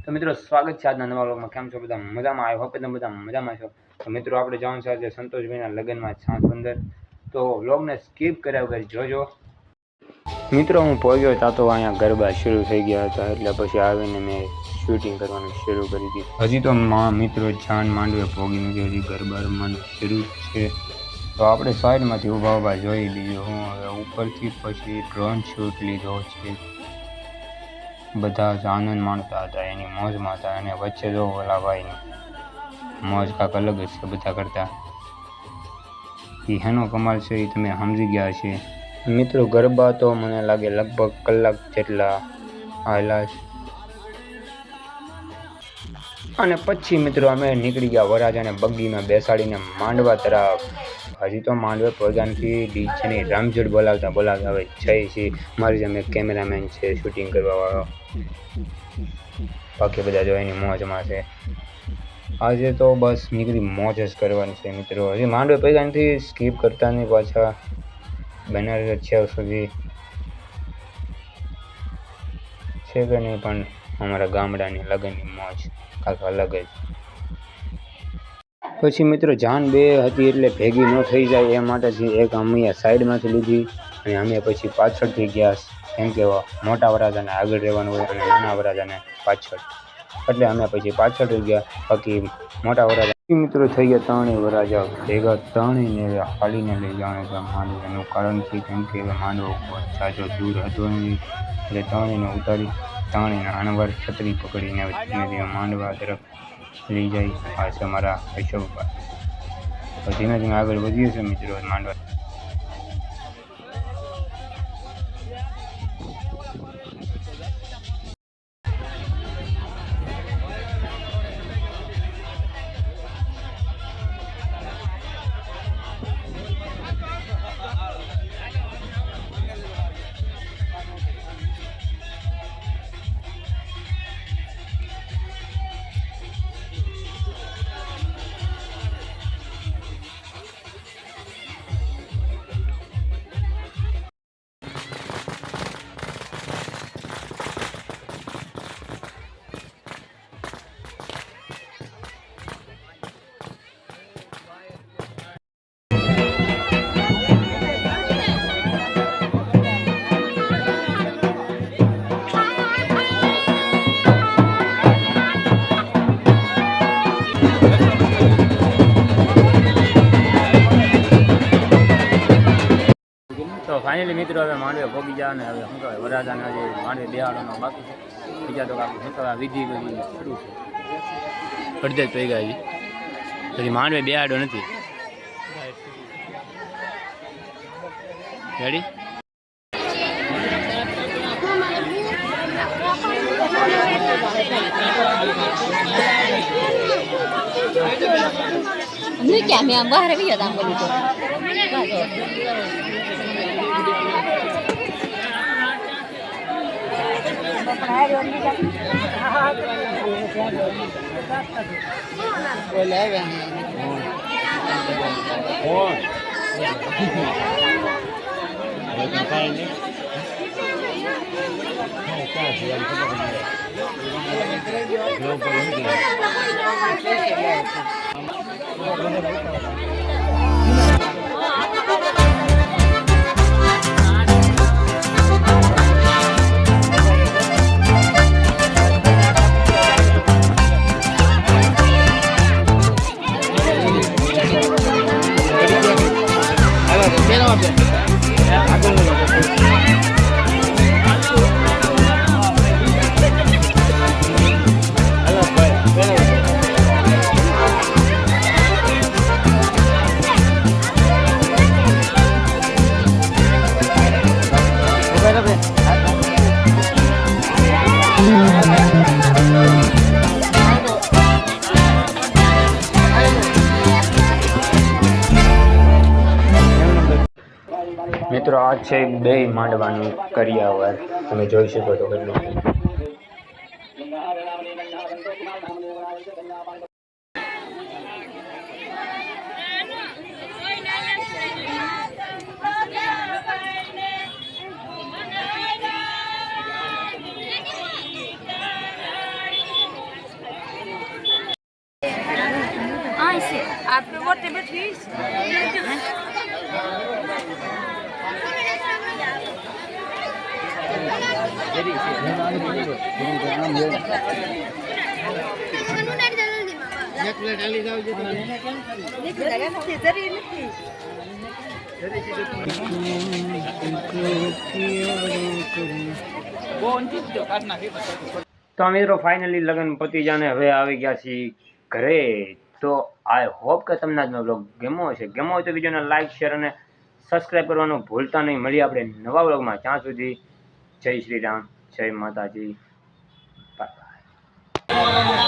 તો મિત્રો સ્વાગત છે આજના નવા વ્લોગમાં। કેમ છો બધા મજામાં? આઈ હોપ તમે બધા મજામાં છો। તો મિત્રો આપણે જવાનું છે આજે સંતોષભાઈના લગ્નમાં સાંજ 15। તો વ્લોગને સ્કીપ કર્યા વગર જોજો। મિત્રો હું પહોંચ્યો હતા તો અહીંયા ગરબા શરૂ થઈ ગયા હતા, એટલે પછી આવીને મેં શૂટિંગ કરવાનું શરૂ કરી દીધું। હજી તો મિત્રો જાન માંડવે પહોંચી નથી, હજી ગરબા રમવાનું શરૂ છે। તો આપણે સાઈડમાંથી ઊભા જોઈ લીધું। હું હવે ઉપરથી પછી ડ્રોન શૂટ લીધો છે। બધા જ આનંદ માણતા હતા, એની મોજમાં હતા। અને વચ્ચે જો ઓલા ભાઈની મોજ કાંક અલગ જ છે બધા કરતા। એ હેનો કમાલ છે એ તમે સમજી ગયા છે। મિત્રો ગરબા તો મને લાગે લગભગ કલાક જેટલા હાલ્યા છે, અને પછી મિત્રો અમે નીકળી ગયા વરરાજાને બગ્ગીમાં બેસાડીને માંડવા તરફ। હજી તો માંડવે પહોંચ્યા નથી, ડીજેની રામજોડ બોલાવતા હવે છે મારી જેમ એક કેમેરામેન છે શૂટિંગ કરવાવાળો, બાકી બધા જો એની મોજમાં છે। આજે તો બસ નીકળી મોજ જ કરવાની છે મિત્રો। હજી માંડવે પહોંચ્યા નથી, સ્કીપ કરતા નહીં પાછા, બનારસ છે સુધી છે કે નહીં, પણ અમારા ગામડાની લગ્નની મોજ કાંઈક અલગ જ। પછી મિત્રો જાન બે હતી એટલે ભેગી ન થઈ જાય એ માટેથી એક અમે સાઈડમાંથી લીધી, અને અમે પછી પાછળથી ગયા, કેમ કે મોટા વરરાજાને આગળ રહેવાનું હોય અને નાના વરરાજાને પાછળ, એટલે અમે પછી પાછળ રહી ગયા। બાકી મોટા વરરાજા મિત્રો થઈ ગયા ત્રણેય વરરાજા ભેગા, ત્રણેયને હાલીને લઈ જવાનું છે માંડવાનું કારણ છે, કેમ કે માંડવો જાજો દૂર હતો નહીં, એટલે ત્રણેયને ઉતારી ત્રણેયને અણવર છત્રી પકડીને ધીમે ધીમે માંડવા તરફ લઈ જાય। આ છે અમારા અશોકભાઈ। તો ધીમે ધીમે આગળ વધીએ છીએ મિત્રો માંડવા। તો ફાઇનલી મિત્રો હવે માંડવે ભોગી ગયા, અને હવે શું કહેવાય વરરાજાને જે માંડવે બેહાડવાનો બાકી છે, બીજા તો કાંઈ શું કહેવાય વિધિ બધી શરૂ છે, અડધે જ પડી ગયા પછી માંડવે બેહાડો નથી। રેડી नहीं क्या मैं बाहर भी आता हूँ बोली तो મિત્રો આ છે બે માંડવાનું કરિયાવર, તમે જોઈ શકો છો કેટલું। તો મિત્રો ફાઇનલી લગ્ન પતી જાને હવે આવી ગયા છીએ ઘરે. તો આઈ હોપ કે તમને આજનો બ્લોગ ગમ્યો હશે. ગમ્યો હોય તો વિડીયોને લાઇક શેર અને સબસ્ક્રાઈબ કરવાનું ભૂલતા નહીં. મળીએ આપણે નવા બ્લોગમાં. ત્યાં સુધી જય શ્રી રામ, જય માતાજી, બાય બાય.